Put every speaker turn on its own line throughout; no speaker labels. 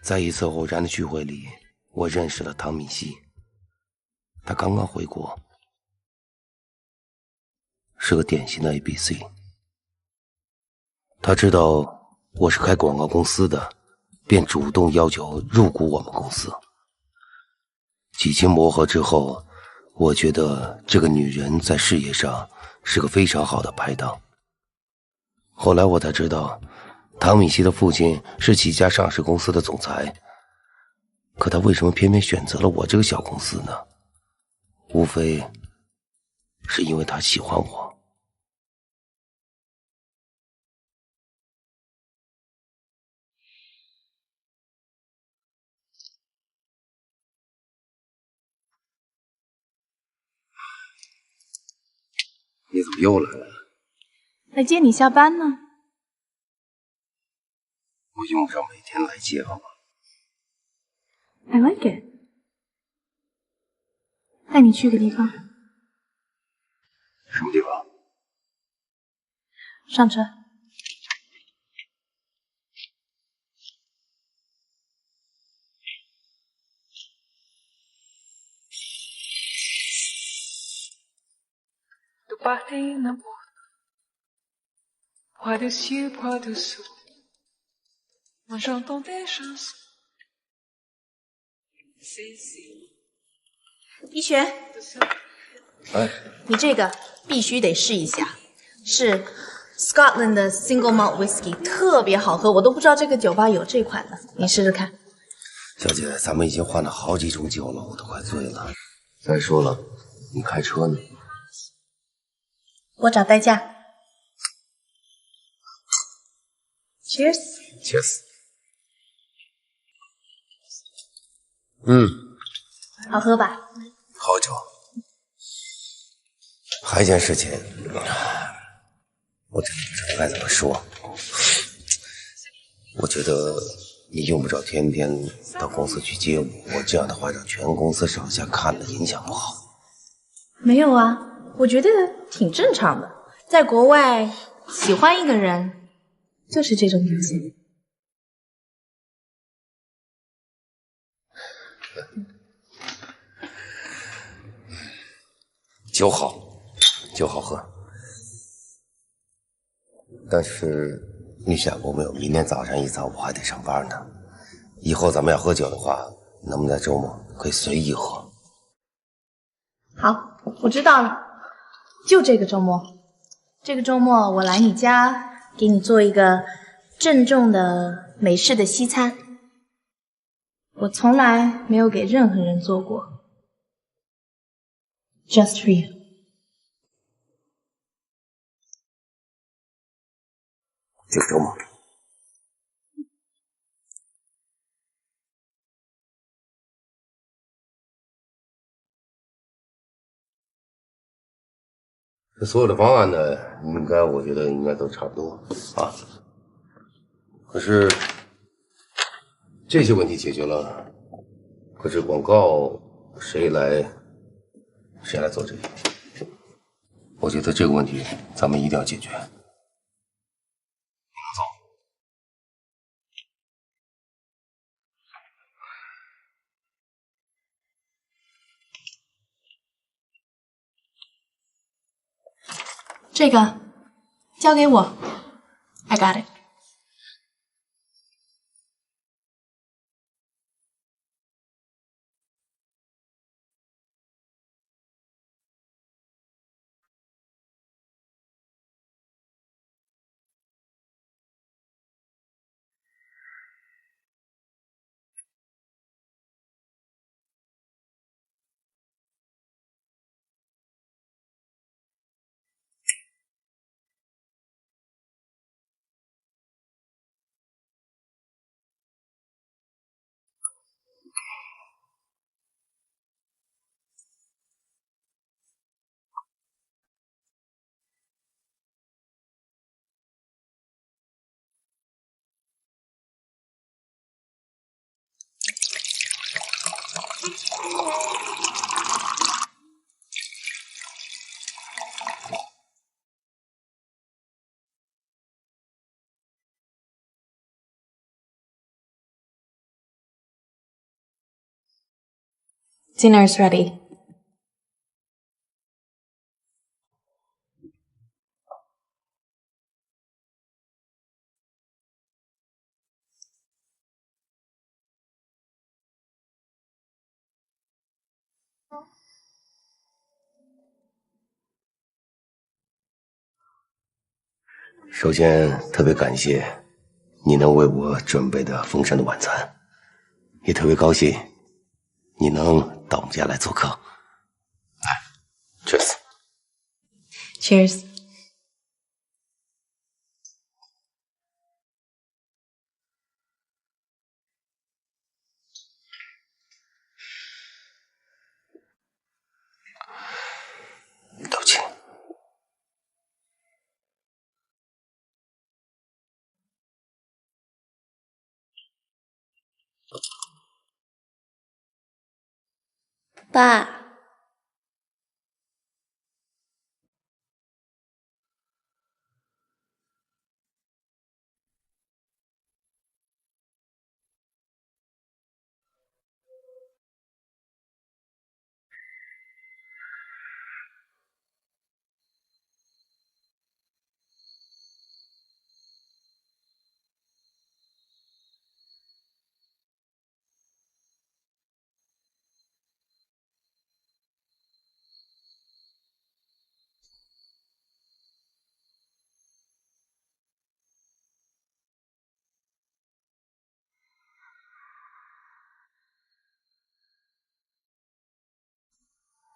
在一次偶然的聚会里，我认识了唐敏熙。她刚刚回国，是个典型的 ABC。她知道我是开广告公司的，便主动要求入股我们公司。几经磨合之后，我觉得这个女人在事业上是个非常好的拍档。后来我才知道，唐敏熙的父亲是几家上市公司的总裁，可他为什么偏偏选择了我这个小公司呢？无非是因为他喜欢我。你怎么又来了？
来接你下班呢。
我用不着每天来接好吗？
I like it。带你去个地方。
什么地方？
上车。
Do partem na porta, Roi du Sud, Roi du Sud, moi j'entends des chansons.
一璇，
哎，
你这个必须得试一下，是 Scotland 的 Single Malt Whisky， 特别好喝，我都不知道这个酒吧有这款呢，你试试看。
小姐，咱们已经换了好几种酒了，我都快醉了。再说了，你开车呢？
我找代驾。Cheers。
Cheers。
好喝吧？
好酒。还有一件事情，我真的不知道该怎么说。我觉得你用不着天天到公司去接我这样的话让全公司上下看了影响不好。
没有啊，我觉得挺正常的。在国外，喜欢一个人就是这种表现。
酒好，酒好喝。但是你想过没有，明天早上一早我还得上班呢。以后咱们要喝酒的话，能不能在周末可以随意喝？
好，我知道了，就这个周末。这个周末我来你家，给你做一个郑重的美式的西餐。我从来没有给任何人做过 ，just for you。
这个周末。这所有的方案呢，我觉得应该都差不多啊。可是这些问题解决了，可是广告谁来做这个？我觉得这个问题咱们一定要解决。你能走？
这个交给我 ，I got it。Dinner's ready.
首先，特别感谢你能为我准备的丰盛的晚餐，也特别高兴你能到我们家来做客。来 ，Cheers。
Cheers.
对不起。
爸，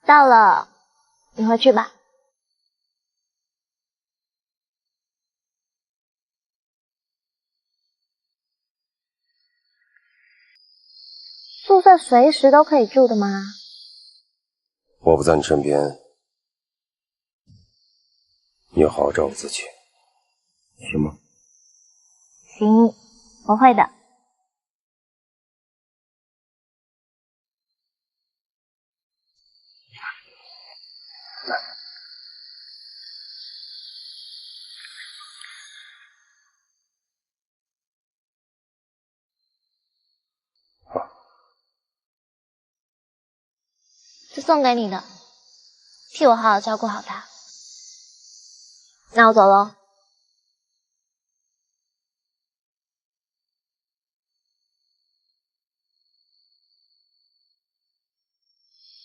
到了，你回去吧。宿舍随时都可以住的吗？
我不在你身边，你要好好照顾自己，行吗？
行，我会的。这送给你的，替我好好照顾好它。那我走喽。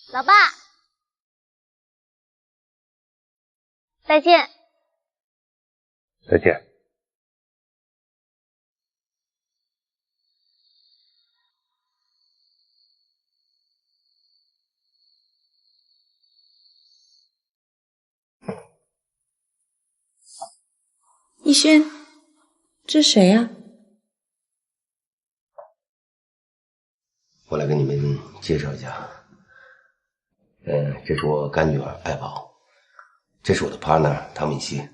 老爸，再见。
再见。
逸轩，这是谁呀？
我来给你们介绍一下，这是我干女儿爱宝，这是我的 partner 唐敏熙。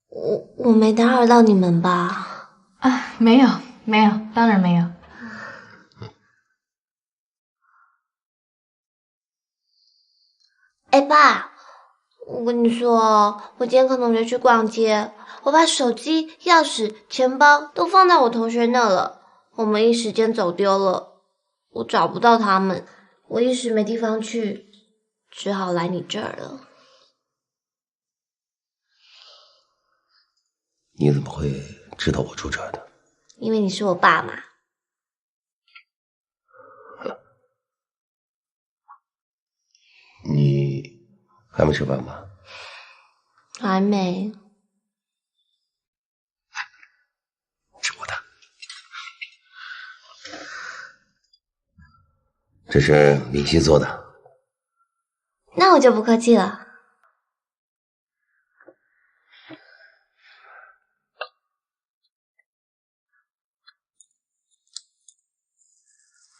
我没打扰到你们吧？
啊，没有，没有，当然没有。
哎，爸，我跟你说，我今天跟同学去逛街，我把手机、钥匙、钱包都放在我同学那了，我们一时间走丢了，我找不到他们，我一时没地方去，只好来你这儿了。
你怎么会知道我住这儿的？
因为你是我爸嘛。
你还没吃饭吧？
还没。
吃我的。这是敏熙做的。
那我就不客气了。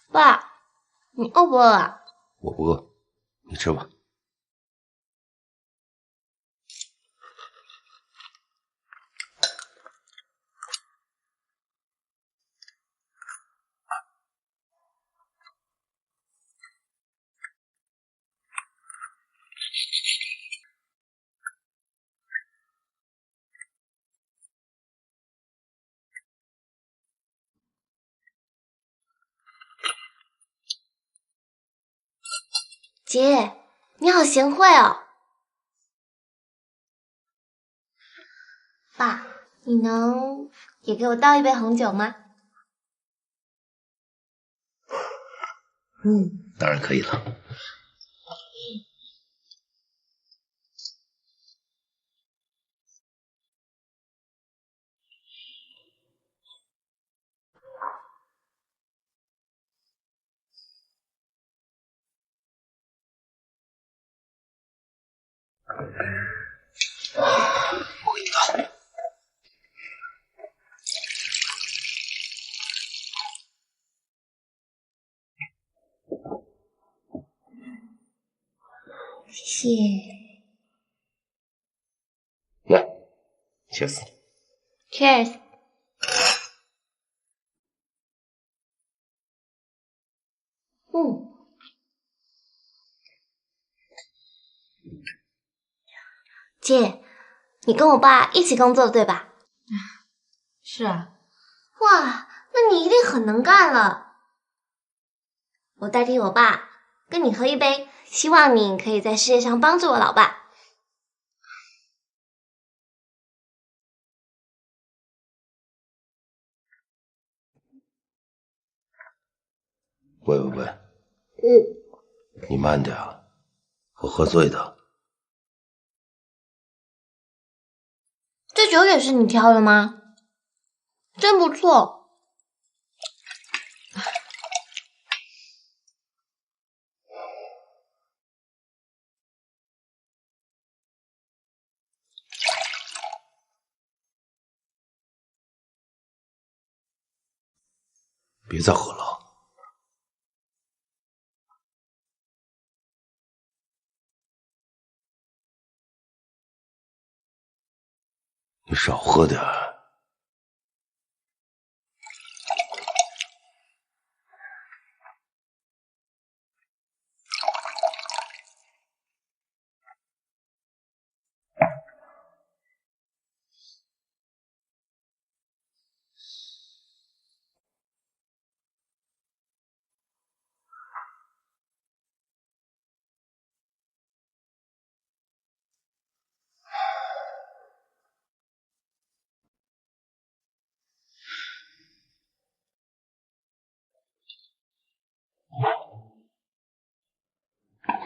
爸，你饿不饿啊？
我不饿，你吃吧。
姐，你好贤惠哦。爸，你能也给我倒一杯红酒吗？
当然可以了。我给你倒。
谢谢。
来，cheers。
Cheers。姐，你跟我爸一起工作对吧？
是啊。
哇，那你一定很能干了。我代替我爸跟你喝一杯，希望你可以在事业上帮助我老爸。
喂，你慢点啊，我喝醉的。
这酒也是你挑的吗？真不错。
别再喝了。你少喝点儿。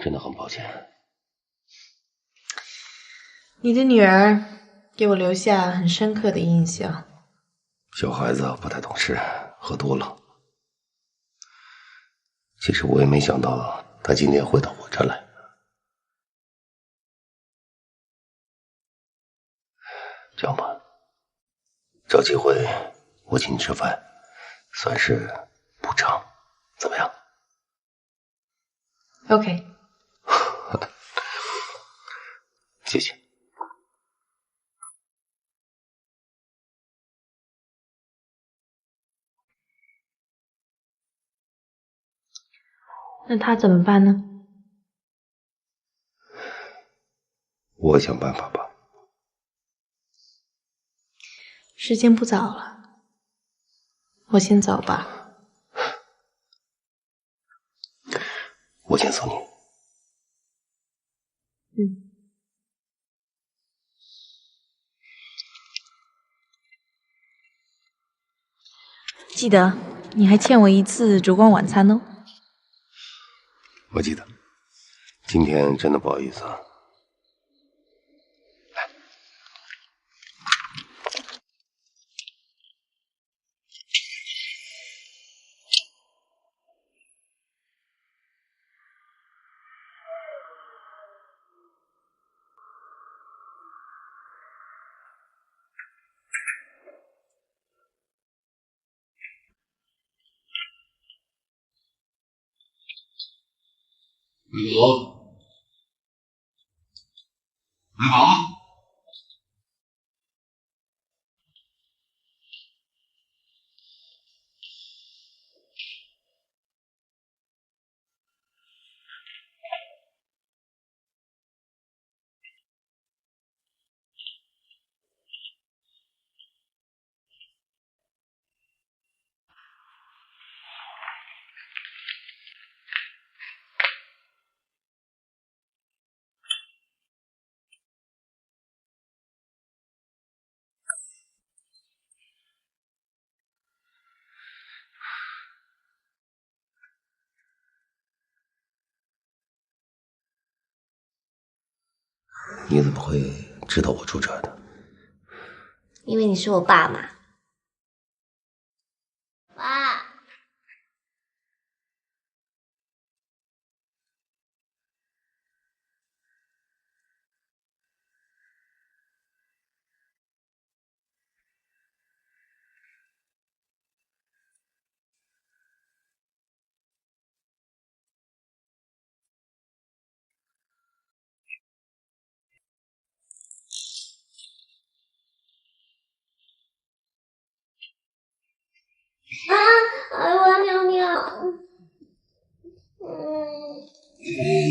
真的很抱歉。
你的女儿给我留下很深刻的印象。
小孩子不太懂事，喝多了。其实我也没想到他今天会到我这来。这样吧，找机会我请你吃饭，算是补偿，怎么样？
OK。
谢谢。
那他怎么办呢？
我想办法吧。
时间不早了，我先走吧。
我先送你。
记得你还欠我一次烛光晚餐哦。
我记得。今天真的不好意思啊。
喂，好。喂，好。
你怎么会知道我住这儿的？
因为你是我爸嘛。爸。哎，我要尿尿。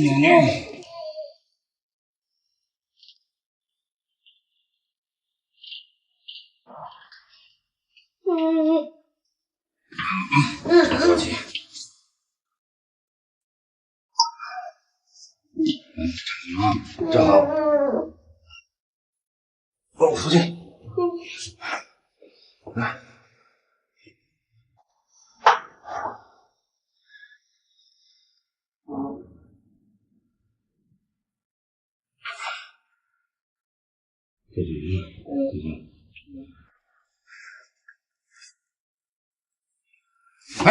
娘娘。小姐，站好，帮我出去。来。这里，来。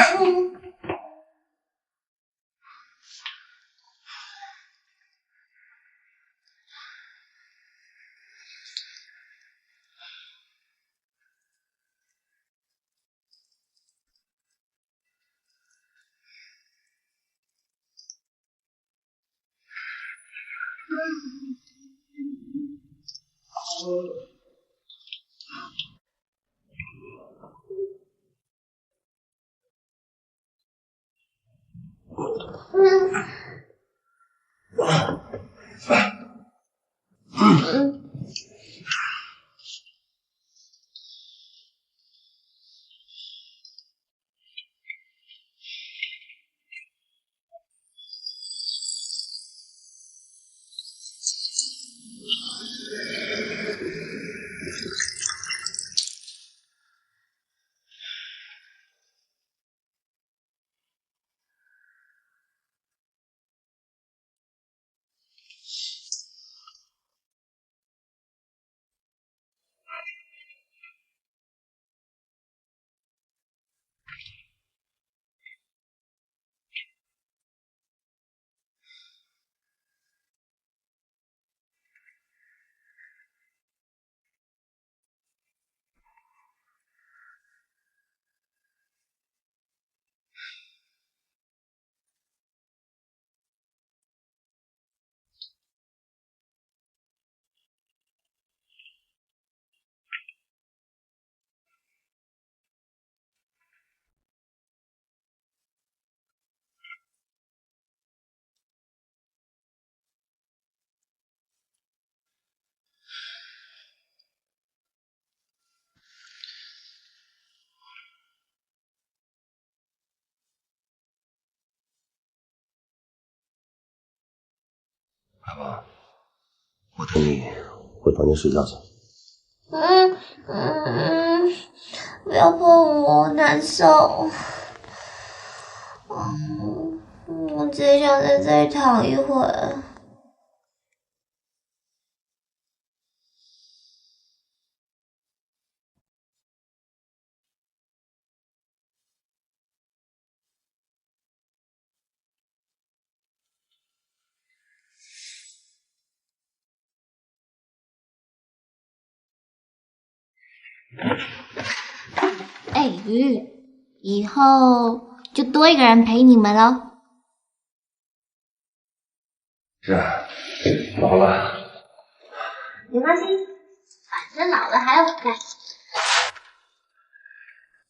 爸爸，我带你回房间睡觉去。
不要碰我，我难受。我只想在这里躺一会儿。哎，鱼，以后就多一个人陪你们了。
是啊，老了。
没关系，反正老了还要改。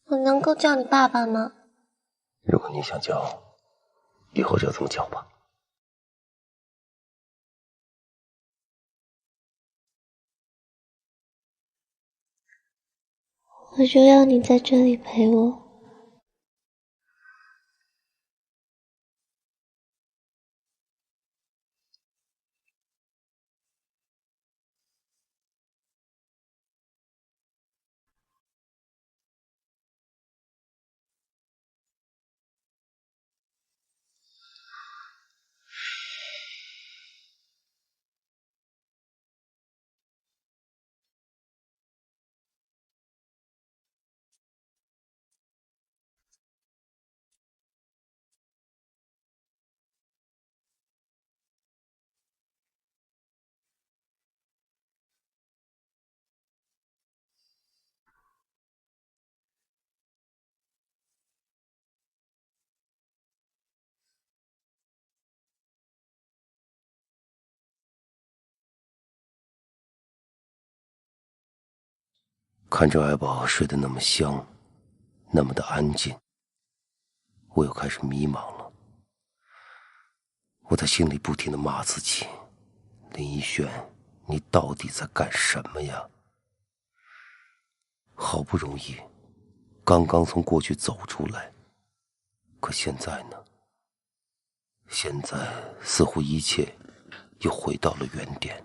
我能够叫你爸爸吗？
如果你想叫，以后就这么叫吧。
我就要你在这里陪我。
看着爱宝睡得那么香，那么的安静，我又开始迷茫了。我在心里不停地骂自己：林一轩，你到底在干什么呀？好不容易，刚刚从过去走出来，可现在呢？现在似乎一切又回到了原点。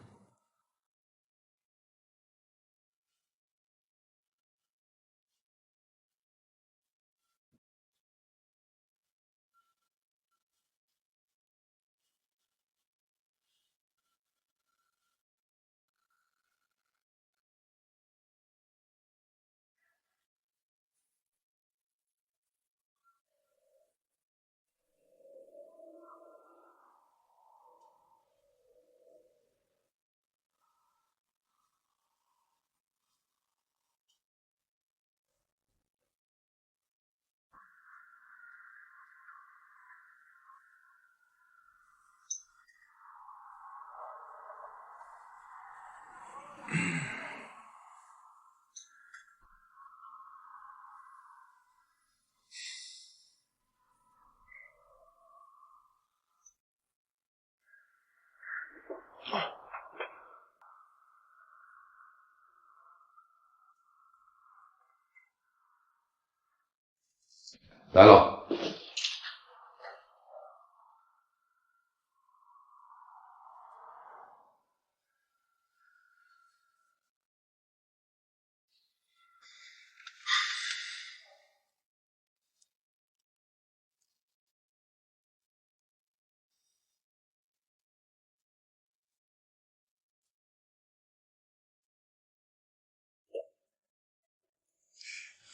来了。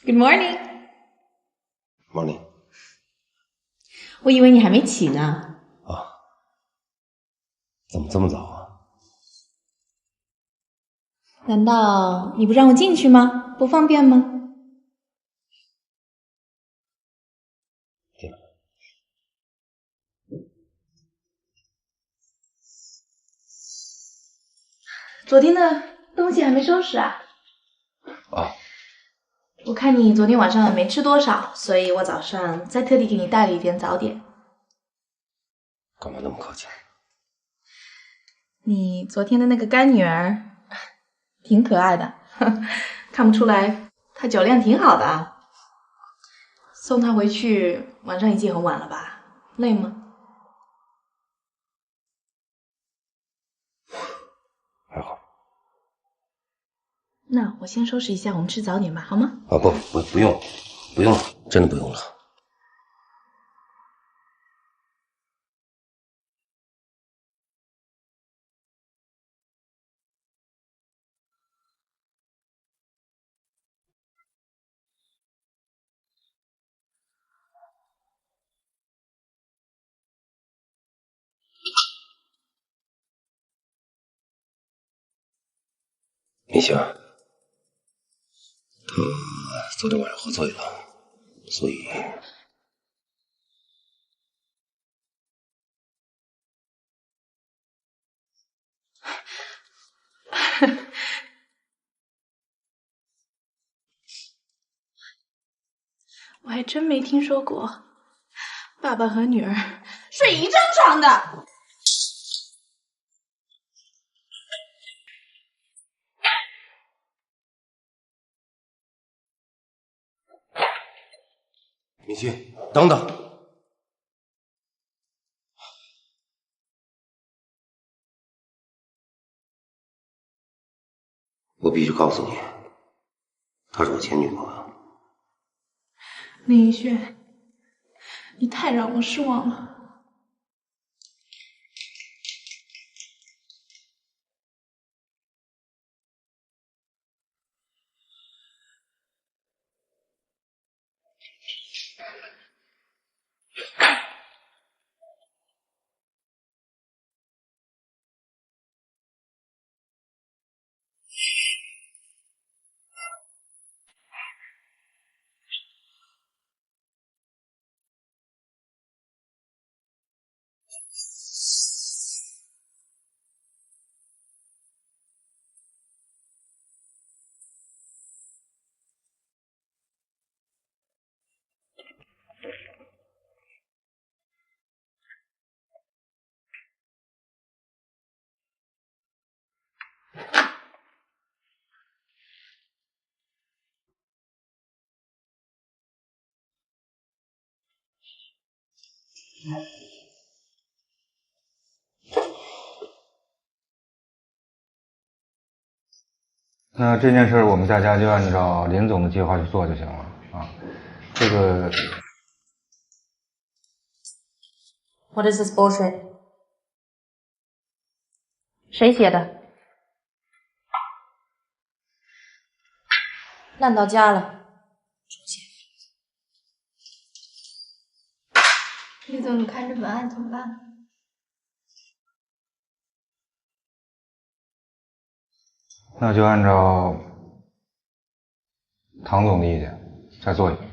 Good morning。
Morning。
我以为你还没起呢。
啊？怎么这么早啊？
难道你不让我进去吗？不方便吗？
进来。
昨天的东西还没收拾啊？
啊。
我看你昨天晚上没吃多少，所以我早上再特地给你带了一点早点。
干嘛那么客气？
你昨天的那个干女儿挺可爱的，看不出来她酒量挺好的啊。送她回去，晚上已经很晚了吧？累吗？
还好。
那我先收拾一下，我们吃早点吧，好吗？
啊，不用，不用了，真的不用了。明星，他昨天晚上喝醉了，所以
我还真没听说过爸爸和女儿睡一张床的。
明星，等等。我必须告诉你，她是我前女朋友。
林一轩，你太让我失望了。
那这件事我们大家就按照林总的计划去做就行了啊。这个
What is this bullshit？ 谁写的？烂到家了。重写。
李总，你看这文案怎么办？
那就按照唐总的意见再做一个。
好。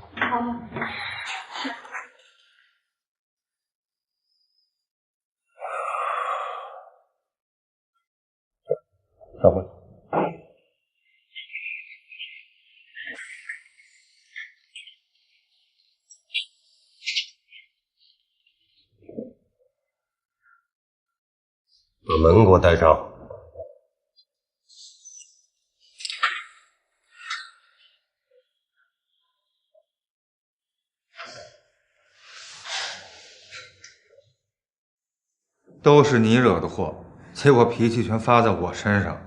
少辉，把门给我带上。
都是你惹的祸，结果脾气全发在我身上。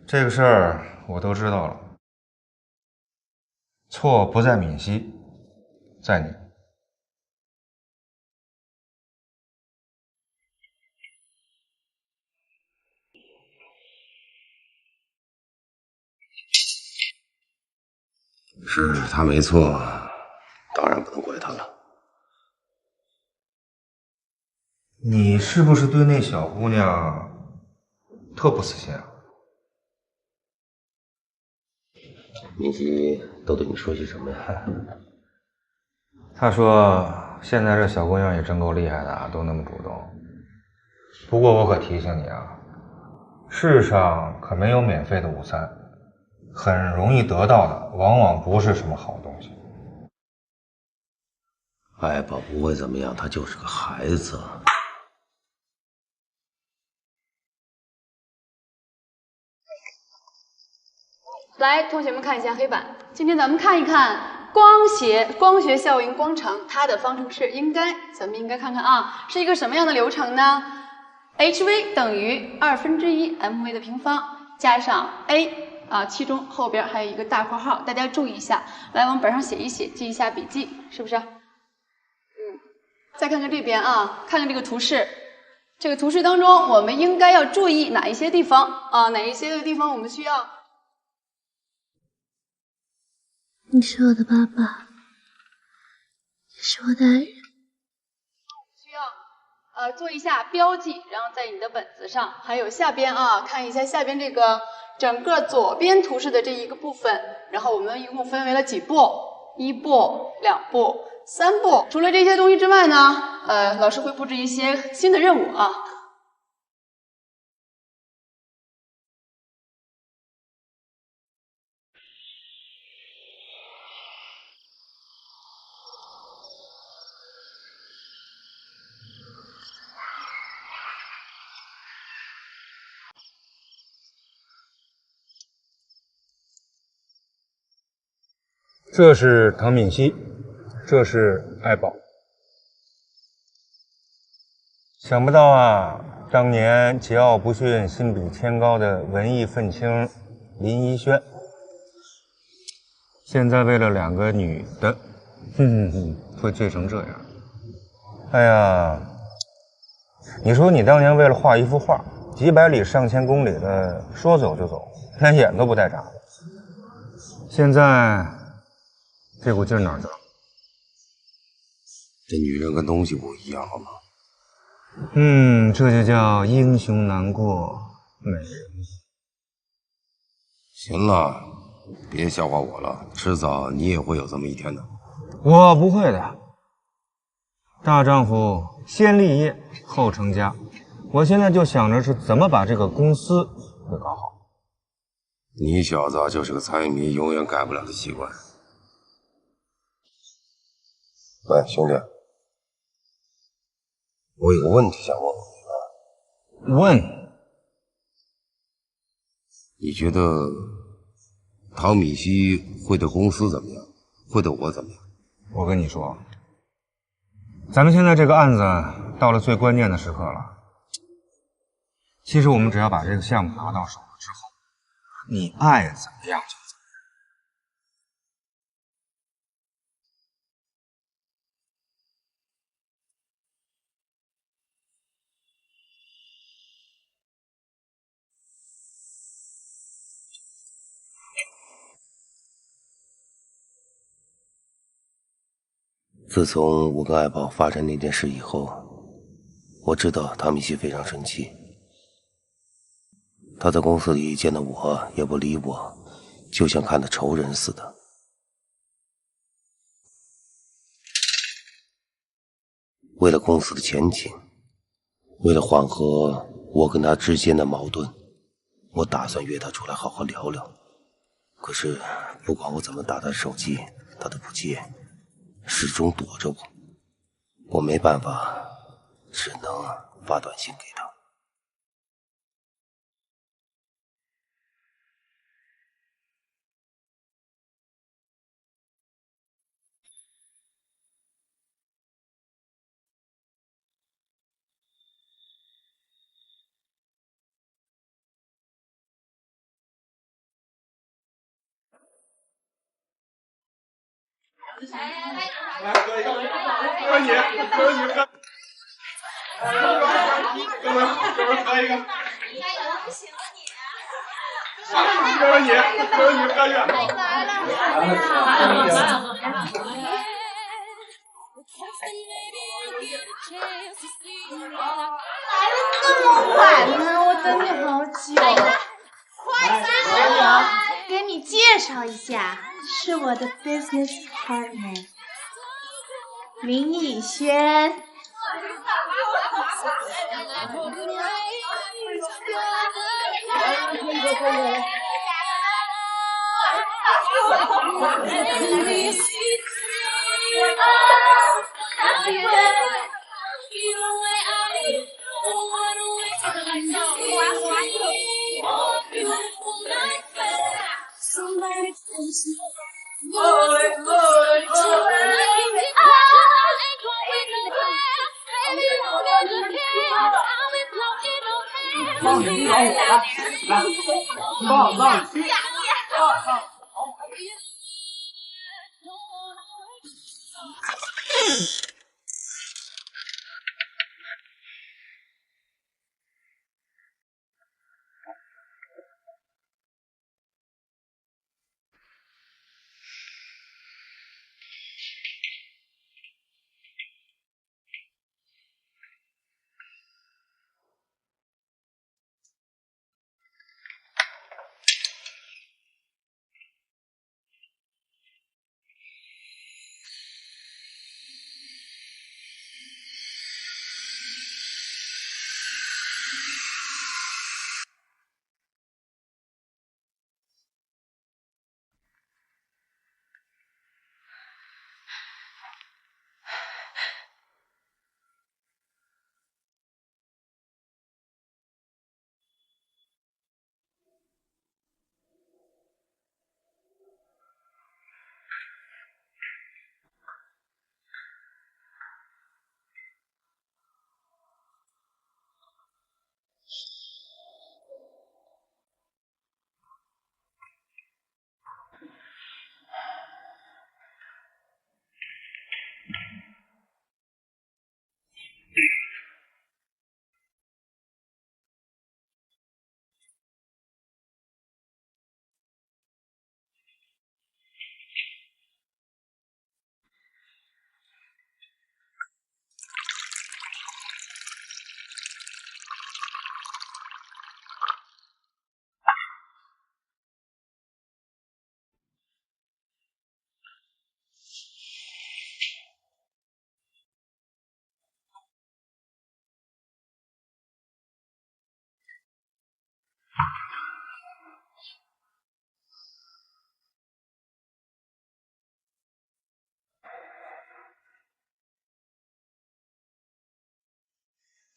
这个事儿我都知道了，错不在敏熙，在你。
是他没错，当然不能怪他了。
你是不是对那小姑娘特不死心啊？
敏熙都对你说些什么呀？
他说现在这小姑娘也真够厉害的啊，都那么主动。不过我可提醒你啊，世上可没有免费的午餐，很容易得到的往往不是什么好东西。
爱宝不会怎么样，他就是个孩子。
来，同学们看一下黑板。今天咱们看一看光学效应光程，它的方程式咱们应该看看啊，是一个什么样的流程呢 ？hv 等于1/2 mv 的平方加上 a 啊，其中后边还有一个大括号，大家注意一下，来往本上写一写，记一下笔记，是不是？再看看这边啊，看看这个图示。这个图示当中，我们应该要注意哪一些地方啊？哪一些地方我们需要？
你是我的爸爸，也是我的爱人。
需要做一下标记，然后在你的本子上，还有下边啊，看一下下边这个整个左边图示的这一个部分，然后我们一共分为了几步？1步、2步、3步。除了这些东西之外呢，老师会布置一些新的任务啊。
这是唐敏熙，这是爱宝。想不到啊，当年桀骜不驯、心比天高的文艺愤青林一轩，现在为了2个女的，会醉成这样。哎呀，你说你当年为了画一幅画，几百里上千公里的说走就走，连眼都不带眨的，现在这股劲儿哪儿去了？
这女人跟东西不一样，好吗？
这就叫英雄难过美人。
行了，别笑话我了，迟早你也会有这么一天的。
我不会的，大丈夫先立业后成家。我现在就想着是怎么把这个公司给搞好。
你小子就是个财迷，永远改不了的习惯。喂，兄弟，我有个问题想问问你。
问，
你觉得唐米熙会对公司怎么样？会对我怎么样？
我跟你说，咱们现在这个案子到了最关键的时刻了。其实我们只要把这个项目拿到手了之后，你爱怎么样就怎么样。
自从我跟爱宝发生那件事以后，我知道汤米西非常生气。他在公司里见到我也不理我，就像看到仇人似的。为了公司的前景，为了缓和我跟他之间的矛盾，我打算约他出来好好聊聊。可是不管我怎么打他的手机，他都不接，始终躲着我。我没办法，只能发短信给他。
晚呢，我等你好久。我给你介绍一下，是我的 business partner 林以轩。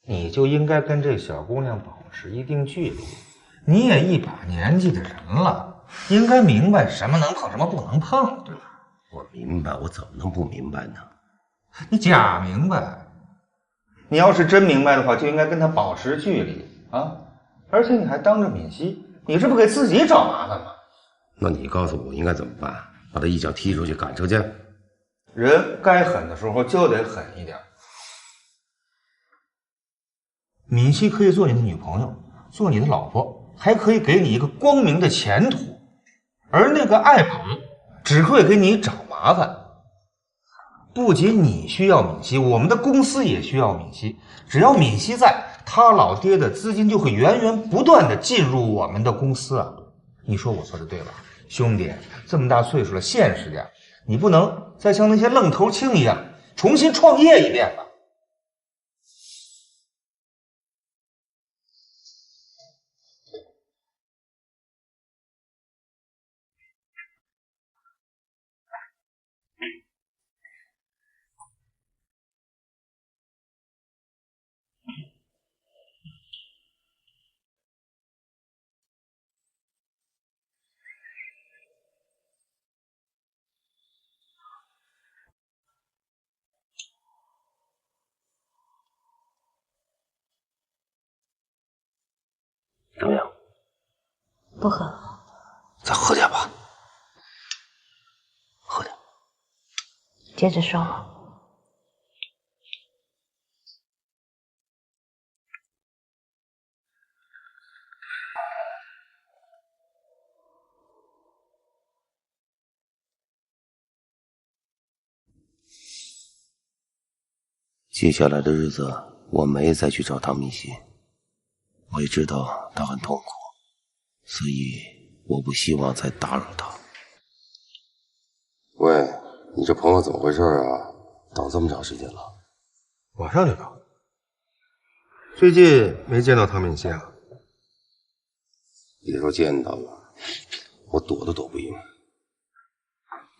你就应该跟这小姑娘保持一定距离。你也一把年纪的人了，应该明白什么能碰，什么不能碰，对吧？
我明白，我怎么能不明白呢？
你假明白。你要是真明白的话，就应该跟他保持距离啊！而且你还当着敏熙，你这不给自己找麻烦吗？
那你告诉我应该怎么办？把他一脚踢出去，赶出去？
人该狠的时候就得狠一点。敏熙可以做你的女朋友，做你的老婆，还可以给你一个光明的前途，而那个爱宝只会给你找麻烦。不仅你需要敏熙，我们的公司也需要敏熙。只要敏熙在，他老爹的资金就会源源不断的进入我们的公司啊！你说我说的对吧？兄弟，这么大岁数了，现实点，你不能再像那些愣头青一样重新创业一遍吧？
怎么样？
不喝了。
再喝点吧，喝点。
接着说吧。
接下来的日子，我没再去找唐明熙。我也知道他很痛苦，所以我不希望再打扰他。喂，你这朋友怎么回事啊？等这么长时间了。
马上就到。最近没见到唐敏熙啊？
别说见到了，我躲都躲不赢。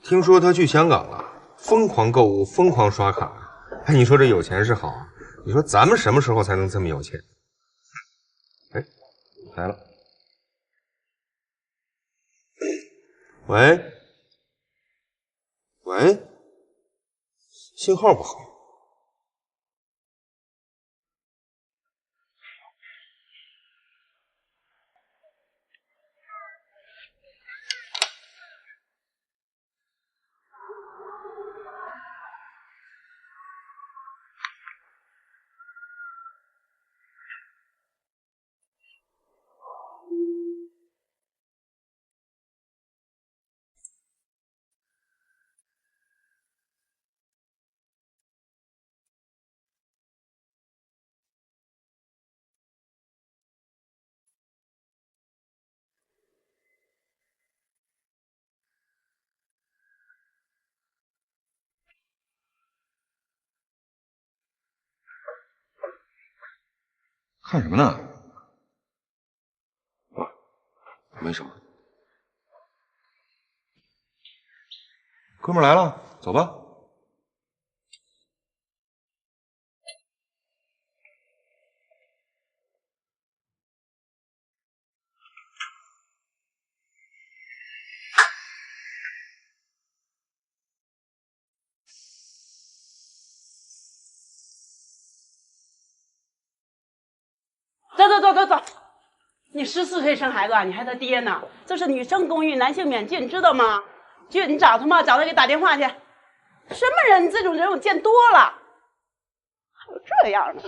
听说他去香港了，疯狂购物，疯狂刷卡。哎，你说这有钱是好，你说咱们什么时候才能这么有钱？哎，来了。喂，喂，信号不好。看什么呢？
啊，没什么。
哥们儿来了，走吧。
走！你14岁生孩子，你还他爹呢？这是女生公寓，男性免进，知道吗？俊，你找他吗？找他给打电话去。什么人？这种人我见多了，还有这样的。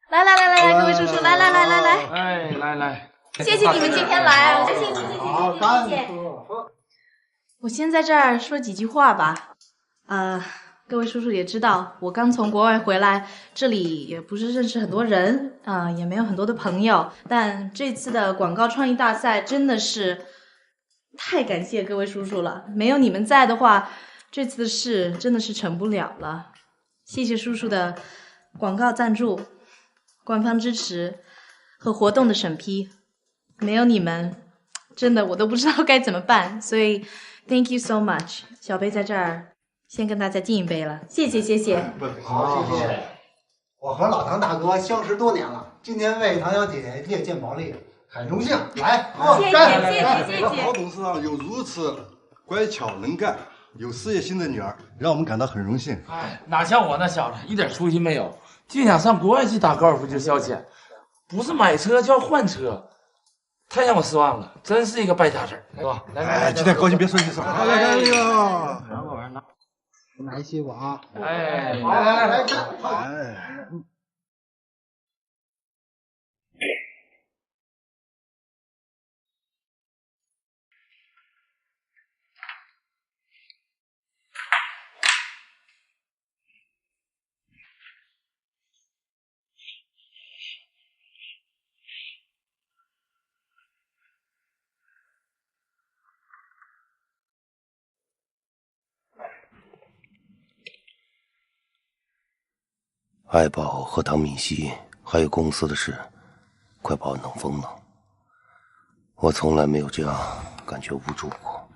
来，各位叔叔，来，
哎，来。
谢谢你们今天来，谢谢。我先在这儿说几句话吧。各位叔叔也知道，我刚从国外回来，这里也不是认识很多人也没有很多的朋友。但这次的广告创意大赛真的是太感谢各位叔叔了，没有你们在的话，这次的事真的是成不了了。谢谢叔叔的广告赞助、官方支持和活动的审批。没有你们，真的我都不知道该怎么办，所以 thank you so much。小贝在这儿先跟大家敬一杯了，谢谢。
好，谢谢。
我和老唐大哥相识多年了，今天为唐小姐夜见保利，很荣幸。来，
谢谢。
郝董事长有如此乖巧能干、有事业心的女儿，让我们感到很荣幸。
哎，哪像我那小子，一点出息没有，净想上国外去打高尔夫球消遣，不是买车就要换车，太让我失望了，真是一个败家子，来吧，来，
今天高兴别说意思。
来呀，拿一西瓜啊！
哎，
来，
爱宝和唐敏熙还有公司的事，快把我弄疯了。我从来没有这样感觉无助过，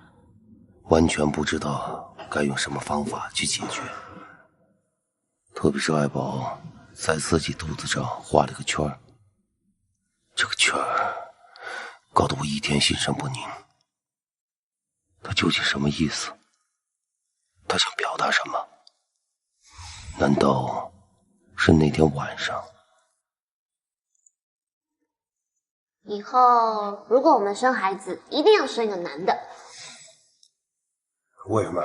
完全不知道该用什么方法去解决。特别是爱宝在自己肚子上画了个圈儿，这个圈儿搞得我一天心神不宁。他究竟什么意思？他想表达什么？难道是那天晚上？
以后如果我们生孩子，一定要生一个男的。
为什么？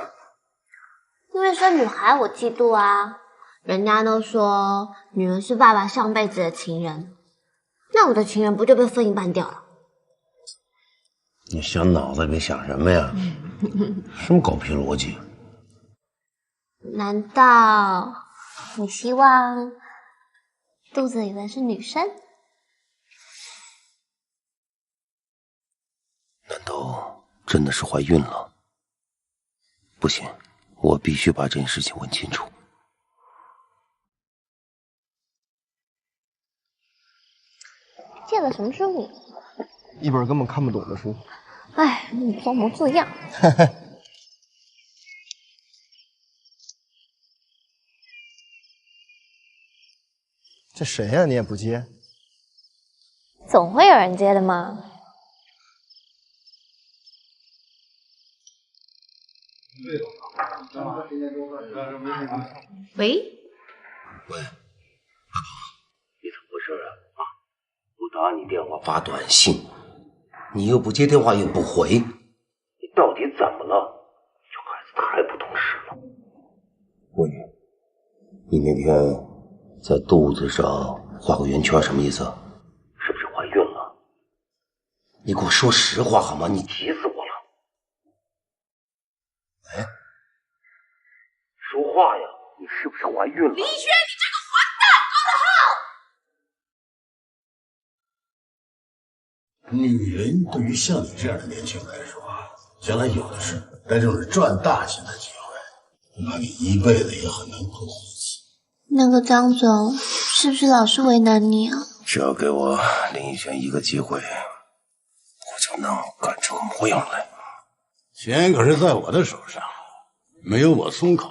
因为生女孩我嫉妒啊，人家都说女人是爸爸上辈子的情人，那我的情人不就被分一半掉了？
你小脑子里想什么呀？什么狗屁逻辑？
难道你希望肚子里的是女生？
难道真的是怀孕了？不行，我必须把这件事情问清楚。
借的什么书你？
一本根本看不懂的书。
哎，你装模作样。
这谁呀？你也不接？
总会有人接的嘛。
喂，
你怎么回事啊？我打你电话发短信，你又不接电话又不回，你到底怎么了？这孩子太不懂事了。问你那天在肚子上画个圆圈什么意思？是不是怀孕了？你给我说实话好吗？你急死我了。哎，说话呀！你是不是怀孕了？
李轩，你这个混蛋，搞得好！
女人对于像你这样的年轻人来说，将来有的是，但这种赚大钱的机会，恐怕你一辈子也很难碰到一次。
那个张总是不是老是为难你啊？
只要给我林奕轩一个机会，我就能干出模样来。
钱可是在我的手上，没有我松口，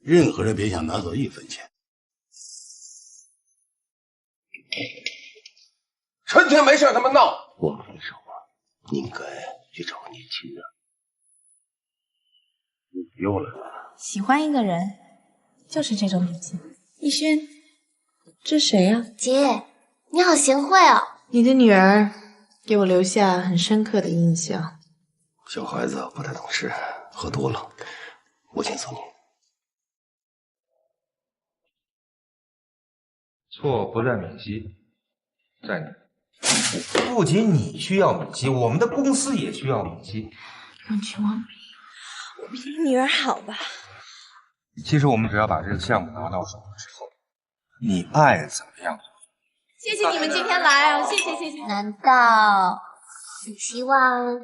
任何人别想拿走一分钱。
春天没事他们闹，我们分手了，应该去找个年轻的。你不用了。
喜欢一个人就是这种表现。逸轩，这谁呀？
姐，你好贤惠哦。
你的女儿给我留下很深刻的印象。
小孩子不太懂事，喝多了，我先送你。
错不在敏熙，在你。不仅你需要敏熙，我们的公司也需要敏熙。
让秦王我比你女儿好吧？
其实我们只要把这个项目拿到手了之后，你爱怎么样？
谢谢你们今天来啊！谢谢。
难道你希望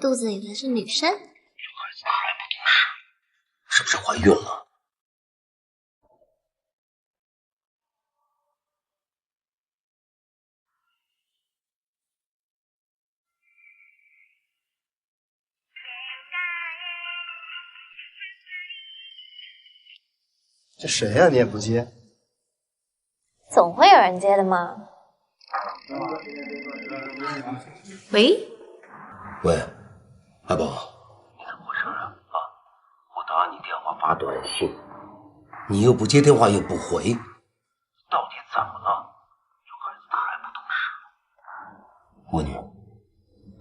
肚子里的是女生？
这孩子太不懂事，是不是怀孕了？
这谁呀？你也不接？
转接的吗？
喂，
喂，爱宝，你怎么回事啊？我打你电话发短信，你又不接电话又不回，到底怎么了？这孩子太不懂事了。问你，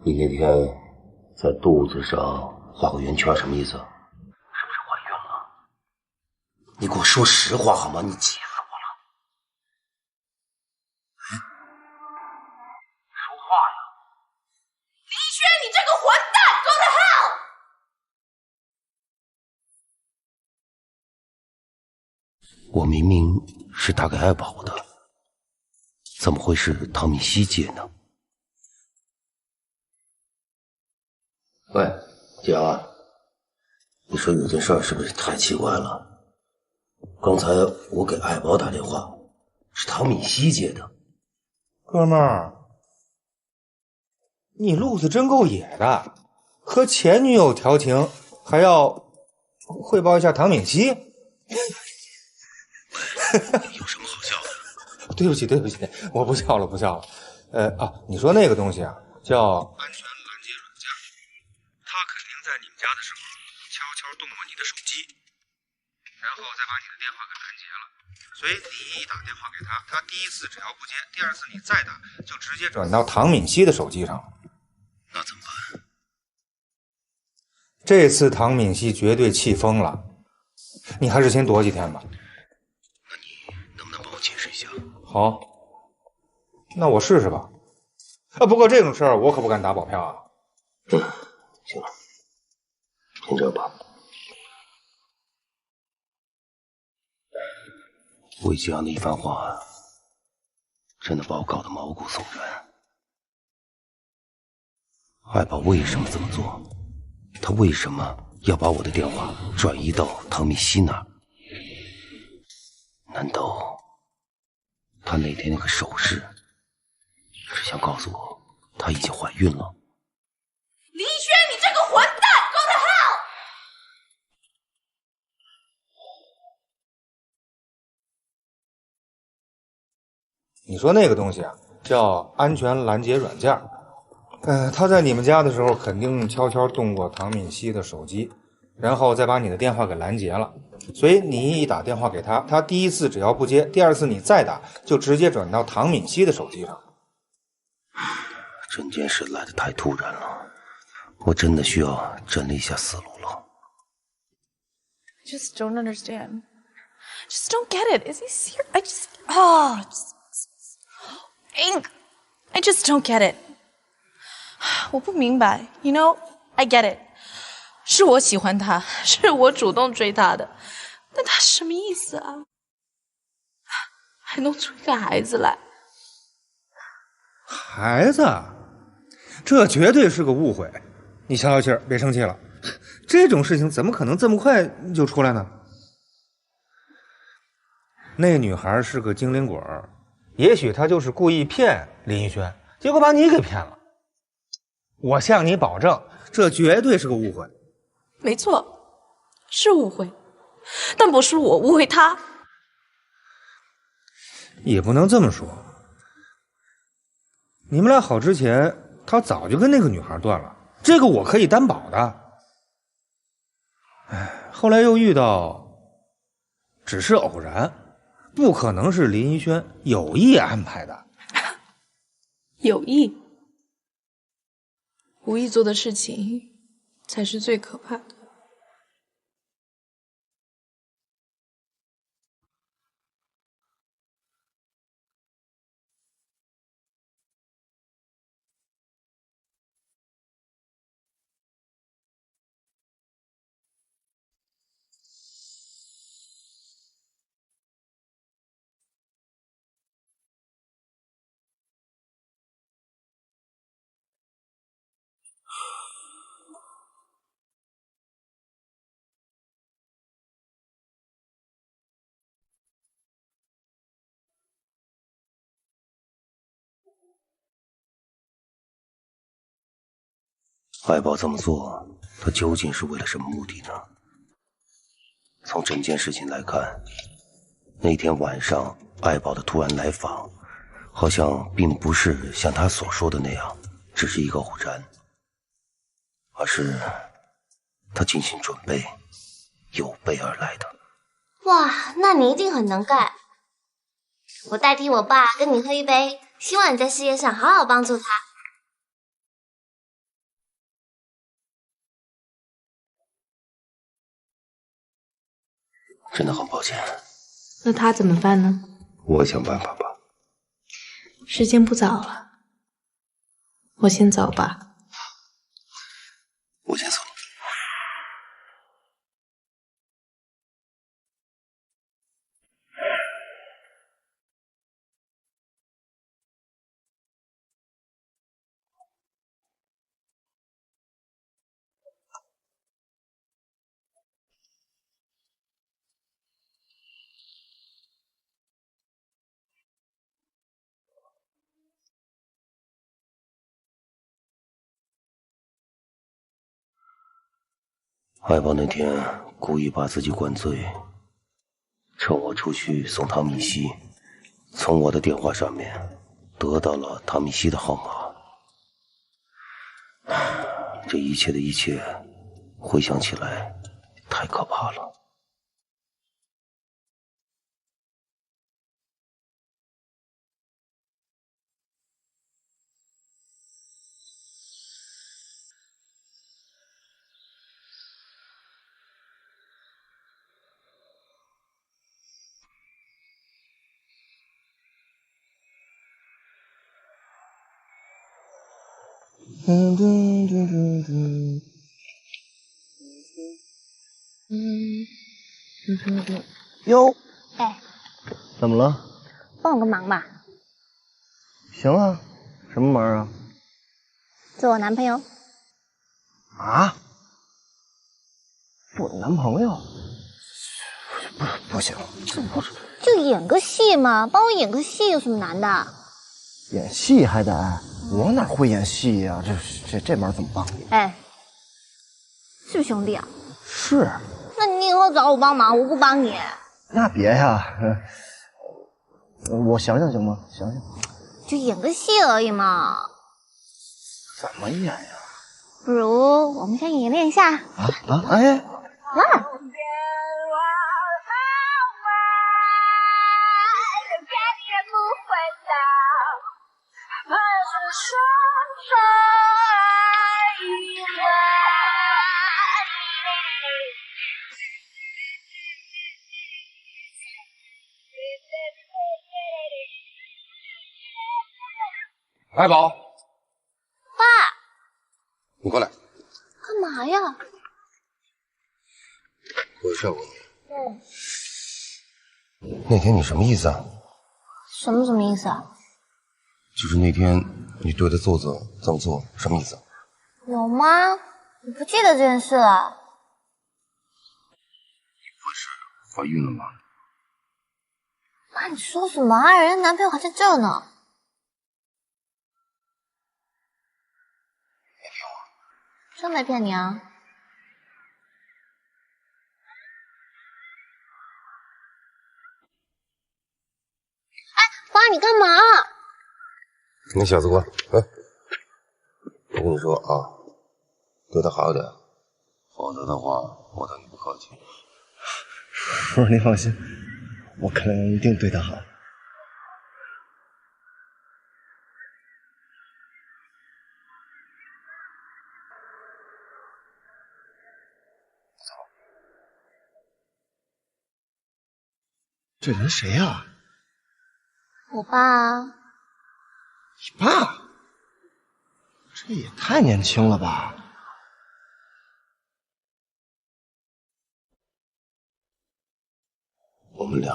你那天在肚子上画个圆圈，什么意思？是不是怀孕了？你给我说实话好吗？你急死我了！说话呀！
李轩，你这个混蛋 ，Go to hell！
我明明是打给爱宝的，怎么会是唐敏熙接呢？喂，姐啊，你说有件事是不是太奇怪了？刚才我给爱宝打电话，是唐敏熙接的。
哥们儿，你路子真够野的，和前女友调情还要汇报一下唐敏熙。
有什么好笑的？
对不起，对不起，我不笑了，不笑了。你说那个东西啊，叫安全拦截软件，它肯定在你们家的时候悄悄动过你的手机，然后再把你的电话给拦截了。所以你一打电话给他，他第一次只要不接，第二次你再打，就直接转到唐敏熙的手机上了。
那怎么办？
这次唐敏熙绝对气疯了，你还是先躲几天吧。
能不能帮我解释一下？
好，那我试试吧。不过这种事儿我可不敢打保票啊。
行了，先这吧。魏吉阳的一番话，真的把我搞得毛骨悚然。爱宝为什么这么做？他为什么要把我的电话转移到唐敏熙那儿？难道他那天那个手势是想告诉我她已经怀孕了？
李轩，你这个混蛋 ，Go to hell！
你说那个东西啊，叫安全拦截软件。他在你们家的时候肯定悄悄动过唐敏熙的手机，然后再把你的电话给拦截了。所以你一打电话给他，他第一次只要不接，第二次你再打，就直接转到唐敏熙的手机上。
整件事来得太突然了，我真的需要整理一下思路了。
Just don't understand. Just don't get it. Is he serious? I just don't get it. 我不明白 ，You know, I get it. 是我喜欢他，是我主动追他的，但他什么意思啊？还弄出一个孩子来？
孩子，这绝对是个误会。你消消气儿，别生气了。这种事情怎么可能这么快就出来呢？那女孩是个精灵鬼儿，也许她就是故意骗林一轩，结果把你给骗了。我向你保证，这绝对是个误会。
没错，是误会，但不是我误会他。
也不能这么说。你们俩好之前，他早就跟那个女孩断了，这个我可以担保的。后来又遇到，只是偶然，不可能是林一轩有意安排的。
有意，无意做的事情才是最可怕的。
爱宝这么做，他究竟是为了什么目的呢？从整件事情来看，那天晚上爱宝的突然来访，好像并不是像他所说的那样，只是一个偶然，而是他精心准备、有备而来的。
哇，那你一定很能干。我代替我爸跟你喝一杯，希望你在事业上好好帮助他。
真的很抱歉。
那他怎么办呢？
我想办法吧。
时间不早了，我先走吧。
我先送你。海宝那天故意把自己灌醉，趁我出去送唐米西，从我的电话上面得到了唐米西的号码。这一切的一切，回想起来太可怕了。
哟，
哎，
怎么了？
帮我个忙吧。
行啊，什么忙啊？
做我男朋友。
啊？做你男朋友？不行，
就演个戏嘛，帮我演个戏有什么难的？
演戏还得，我哪会演戏呀？这忙怎么帮你？
哎，是不是兄弟啊？
是。
那你以后找我帮忙，我不帮你。
那别呀，我想想行吗？想想。
就演个戏而已嘛。
怎么演呀？
不如我们先演练一下。
哎，
来。
海宝，
爸，
你过来，
干嘛呀？
我有事问你。那天你什么意思啊？
什么意思啊？
就是那天你对着奏奏这么做，什么意思？
有吗？你不记得这件事了？
你不会是怀孕了吗？
爸，你说什么啊？人家男朋友还在这呢。
别骗我。
真没骗你啊。爸，你干嘛？
你小子过来，我跟你说啊，对他好一点，否则的话，我对你不客气。
叔，您放心，我肯定一定对他好。这人谁呀？
我爸。
你爸？这也太年轻了吧！
我们俩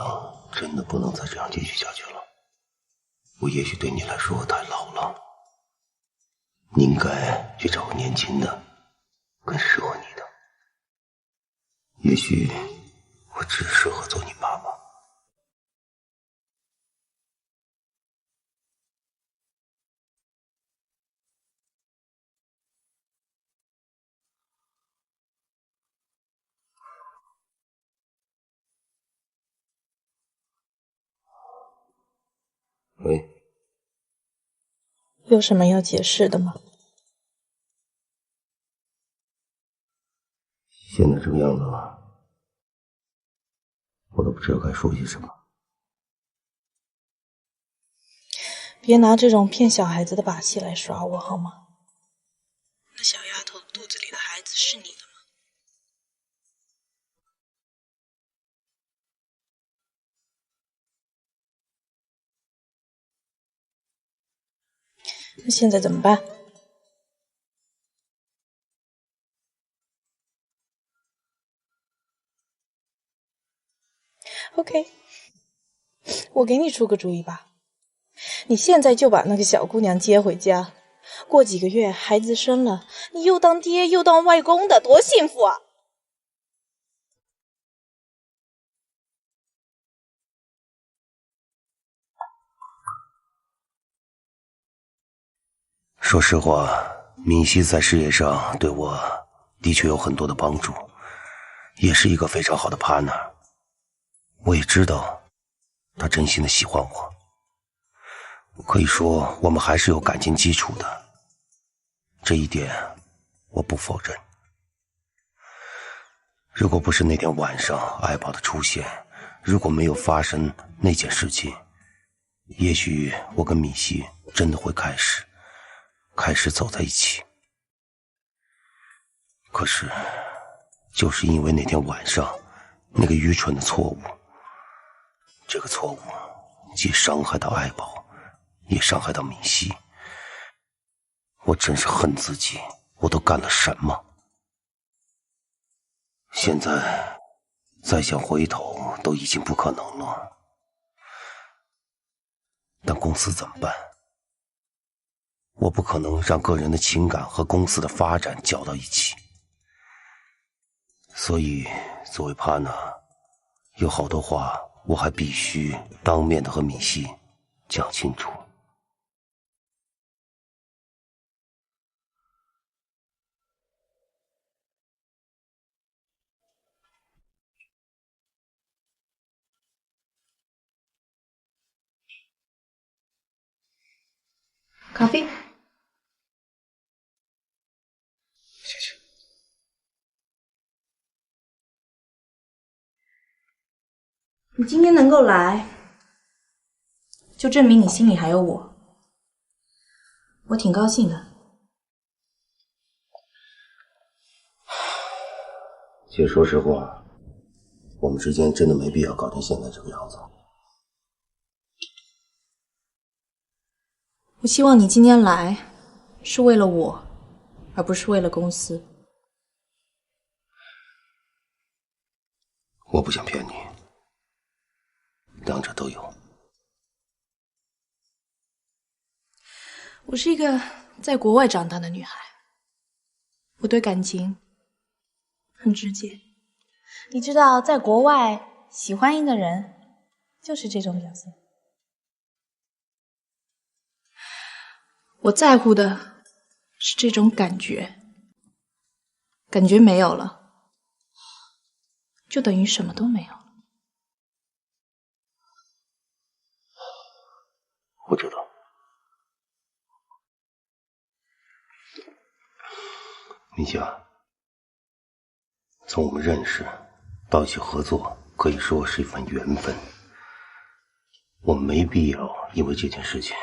真的不能再这样继续下去了。我也许对你来说太老了，你应该去找个年轻的，更适合你的。也许我只适合做你爸爸。喂，
有什么要解释的吗？
现在这个样子了，我都不知道该说些什么。
别拿这种骗小孩子的把戏来耍我好吗？那小丫头肚子里的孩子是你的吗？那现在怎么办？OK， 我给你出个主意吧，你现在就把那个小姑娘接回家，过几个月孩子生了，你又当爹又当外公的，多幸福啊！
说实话，敏熙在事业上对我的确有很多的帮助，也是一个非常好的 partner。我也知道他真心的喜欢我，可以说我们还是有感情基础的，这一点我不否认。如果不是那天晚上爱宝的出现，如果没有发生那件事情，也许我跟敏熙真的会开始走在一起。可是就是因为那天晚上那个愚蠢的错误，这个错误既伤害到爱宝，也伤害到敏熙，我真是恨自己，我都干了什么？现在再想回头都已经不可能了。但公司怎么办？我不可能让个人的情感和公司的发展搅到一起，所以作为 partner， 有好多话我还必须当面的和敏熙讲清楚。
咖啡。
谢谢。
你今天能够来，就证明你心里还有我，我挺高兴的。
其实说实话，我们之间真的没必要搞成现在这个样子。
我希望你今天来，是为了我，而不是为了公司。
我不想骗你，两者都有。
我是一个在国外长大的女孩，我对感情很直接。你知道，在国外喜欢一个人就是这种表现。我在乎的是这种感觉，感觉没有了，就等于什么都没有了。
我知道。明星啊，从我们认识到一起合作，可以说是一份缘分。我们没必要因为这件事情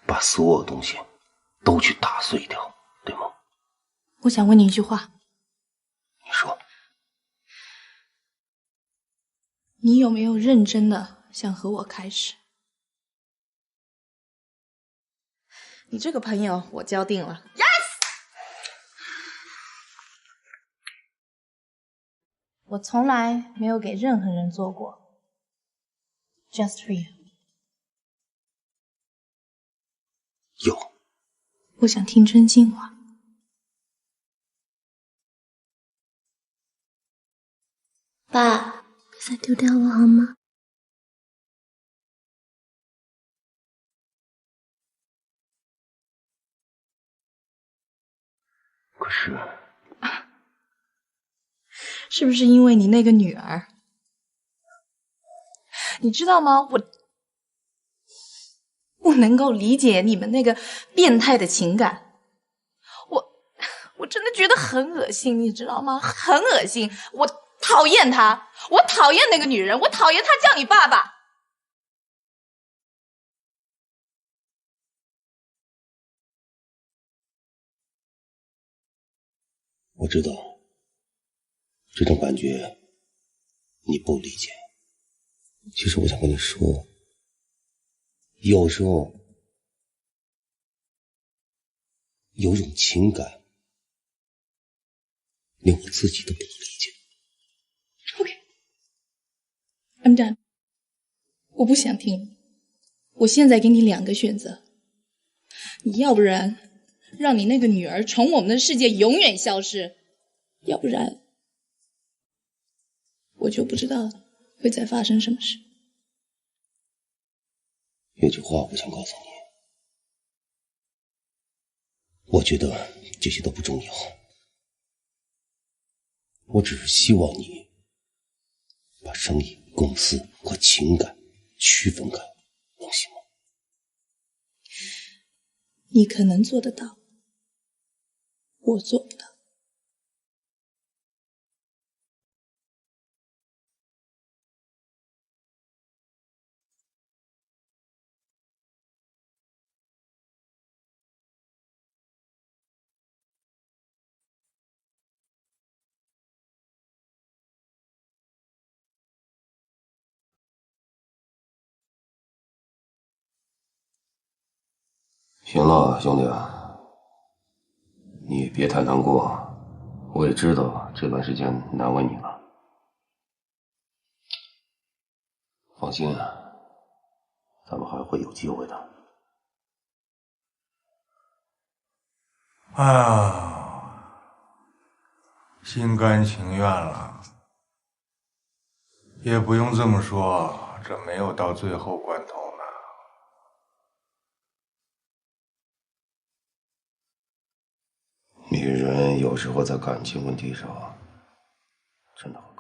把所有东西都去打碎掉，对吗？
我想问你一句话。
你说。
你有没有认真的想和我开始？你这个朋友我交定了。我从来没有给任何人做过 ，just for you。
有。
我想听真心话。
爸，
别再丢掉我好吗？
可是。
是不是因为你那个女儿？你知道吗？不能够理解你们那个变态的情感。我真的觉得很恶心，你知道吗？很恶心，我讨厌她，我讨厌那个女人，我讨厌她叫你爸爸。
我知道这种感觉你不理解。其实我想跟你说，有时候有种情感连我自己都不能理解。
I'm done。我不想听了。我现在给你2个选择，你要不然让你那个女儿从我们的世界永远消失，要不然我就不知道会再发生什么事。
有句话我想告诉你，我觉得这些都不重要，我只是希望你把生意、公司和情感区分开，能行吗？
你可能做得到，我做不到。
行了，兄弟，你也别太难过，我也知道这段时间难为你了。放心，咱们还会有机会的。
哎呀，心甘情愿了，也不用这么说，这没有到最后关头呢。
女人有时候在感情问题上真的很